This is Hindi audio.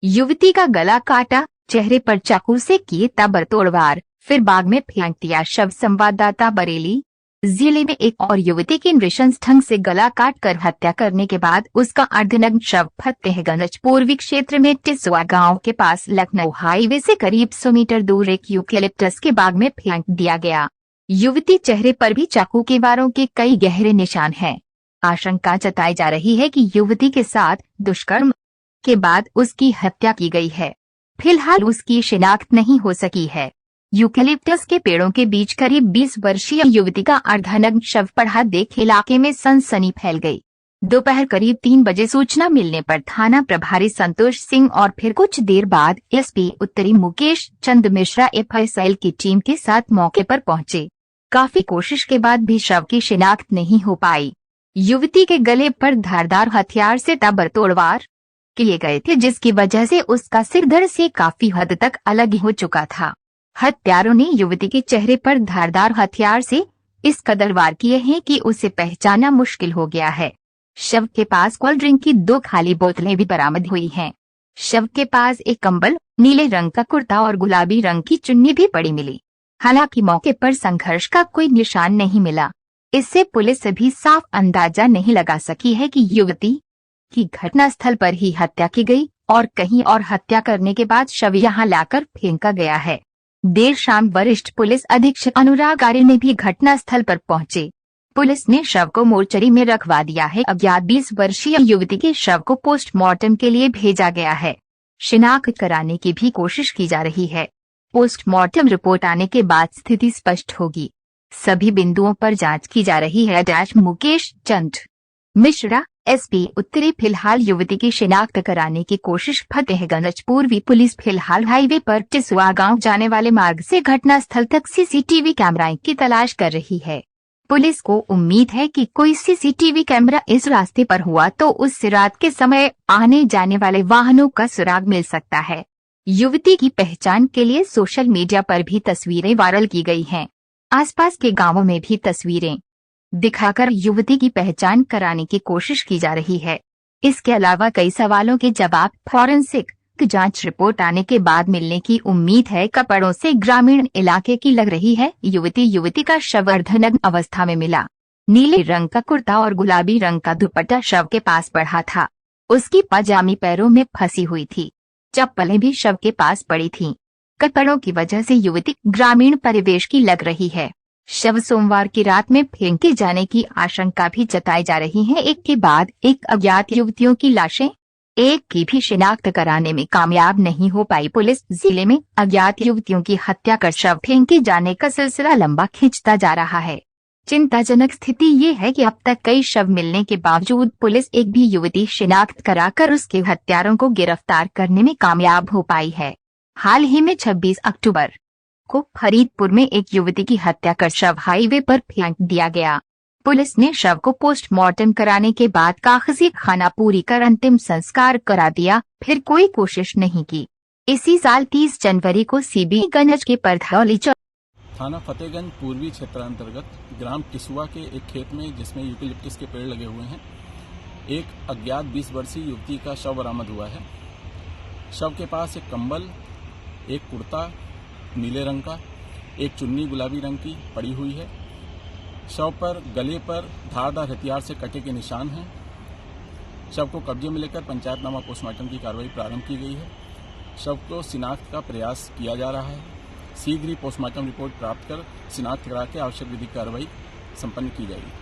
युवती का गला काटा, चेहरे पर चाकू से किए ताबड़तोड़ वार, फिर बाग में फेंक दिया शव। संवाददाता बरेली। जिले में एक और युवती की नृशंस ढंग से गला काटकर हत्या करने के बाद उसका अर्धनग्न शव फतेहगंज पूर्वी क्षेत्र में टिसवा गांव के पास लखनऊ हाईवे से करीब 100 मीटर दूर एक यूकेलिप्टस के बाग में फेंक दिया गया। युवती चेहरे पर भी चाकू के वारों के कई गहरे निशान हैं। आशंका जताई जा रही है कि युवती के साथ दुष्कर्म के बाद उसकी हत्या की गई है। फिलहाल उसकी शिनाख्त नहीं हो सकी है। यूकेलिप्टस के पेड़ों के बीच करीब 20 वर्षीय युवती का अर्धनग्न शव पड़ा देख इलाके में सनसनी फैल गई। दोपहर करीब 3 बजे सूचना मिलने पर थाना प्रभारी संतोष सिंह और फिर कुछ देर बाद एसपी उत्तरी मुकेश चंद मिश्रा एफएसएल की टीम के साथ मौके पर पहुंचे। काफी कोशिश के बाद भी शव की शिनाख्त नहीं हो पाई। युवती के गले पर धारदार हथियार से ताबड़तोड़ वार किए गए थे, जिसकी वजह से उसका सिर धड़ से काफी हद तक अलग हो चुका था। हत्यारों ने युवती के चेहरे पर धारदार हथियार से इस कदर वार किए हैं कि उसे पहचानना मुश्किल हो गया है। शव के पास कोल्ड ड्रिंक की 2 खाली बोतलें भी बरामद हुई हैं। शव के पास एक कंबल, नीले रंग का कुर्ता और गुलाबी रंग की चुन्नी भी पड़ी मिली। हालांकि मौके पर संघर्ष का कोई निशान नहीं मिला। इससे पुलिस अभी साफ अंदाजा नहीं लगा सकी है कि युवती की घटनास्थल पर ही हत्या की गई और कहीं और हत्या करने के बाद शव यहां लाकर फेंका गया है। देर शाम वरिष्ठ पुलिस अधीक्षक अनुराग आर्य ने भी घटनास्थल पर पहुंचे। पुलिस ने शव को मोर्चरी में रखवा दिया है। अज्ञात 20 वर्षीय युवती के शव को पोस्टमार्टम के लिए भेजा गया है। शिनाख्त कराने की भी कोशिश की जा रही है। पोस्टमार्टम रिपोर्ट आने के बाद स्थिति स्पष्ट होगी। सभी बिंदुओं पर जांच की जा रही है। मुकेश चंद मिश्रा एसपी उत्तरी। फिलहाल युवती की शिनाख्त कराने की कोशिश। फतेहगंज पूर्वी पुलिस फिलहाल हाईवे पर टिसवा गांव जाने वाले मार्ग से घटनास्थल तक सीसीटीवी कैमरा की तलाश कर रही है। पुलिस को उम्मीद है कि कोई सीसीटीवी कैमरा इस रास्ते पर हुआ तो उससे रात के समय आने जाने वाले वाहनों का सुराग मिल सकता है। युवती की पहचान के लिए सोशल मीडिया पर भी तस्वीरें वायरल की गई हैं। आसपास के गांवों में भी तस्वीरें दिखाकर युवती की पहचान कराने की कोशिश की जा रही है। इसके अलावा कई सवालों के जवाब फॉरेंसिक जांच रिपोर्ट आने के बाद मिलने की उम्मीद है। कपड़ों से ग्रामीण इलाके की लग रही है युवती का शव अर्धनग्न अवस्था में मिला। नीले रंग का कुर्ता और गुलाबी रंग का दुपट्टा शव के पास पड़ा था। उसकी पजामी पैरों में फंसी हुई थी। चप्पलें भी शव के पास पड़ी थीं। कपड़ों की वजह से युवती ग्रामीण परिवेश की लग रही है। शव सोमवार की रात में फेंके जाने की आशंका भी जताई जा रही है। एक के बाद एक अज्ञात युवतियों की लाशें, एक की भी शिनाख्त कराने में कामयाब नहीं हो पाई पुलिस। जिले में अज्ञात युवतियों की हत्या कर शव फेंके जाने का सिलसिला लंबा खिंचता जा रहा है। चिंताजनक स्थिति ये है कि अब तक कई शव मिलने के बावजूद पुलिस एक भी युवती शिनाख्त कराकर उसके हत्यारों को गिरफ्तार करने में कामयाब हो पाई है। हाल ही में 26 अक्टूबर को फरीदपुर में एक युवती की हत्या कर शव हाईवे पर फेंक दिया गया। पुलिस ने शव को पोस्टमार्टम कराने के बाद कागजी खाना पूरी कर अंतिम संस्कार करा दिया, फिर कोई कोशिश नहीं की। इसी साल 30 जनवरी को सीबीगंज के परधौली थाना फतेहगंज पूर्वी क्षेत्र अंतर्गत ग्राम टिसवा के एक खेत में, जिसमें यूकेलिप्टस के पेड़ लगे हुए हैं, एक अज्ञात 20 वर्षीय युवती का शव बरामद हुआ है। शव के पास एक कंबल, एक कुर्ता नीले रंग का, एक चुन्नी गुलाबी रंग की पड़ी हुई है। शव पर गले पर धारदार हथियार से कटे के निशान हैं। शव को कब्जे में लेकर पंचायतनामा पोस्टमार्टम की कार्रवाई प्रारंभ की गई है। शव को शिनाख्त का प्रयास किया जा रहा है। शीघ्र ही पोस्टमार्टम रिपोर्ट प्राप्त कर शिनाख्त करा के आवश्यक विधिक कार्रवाई संपन्न की जाएगी।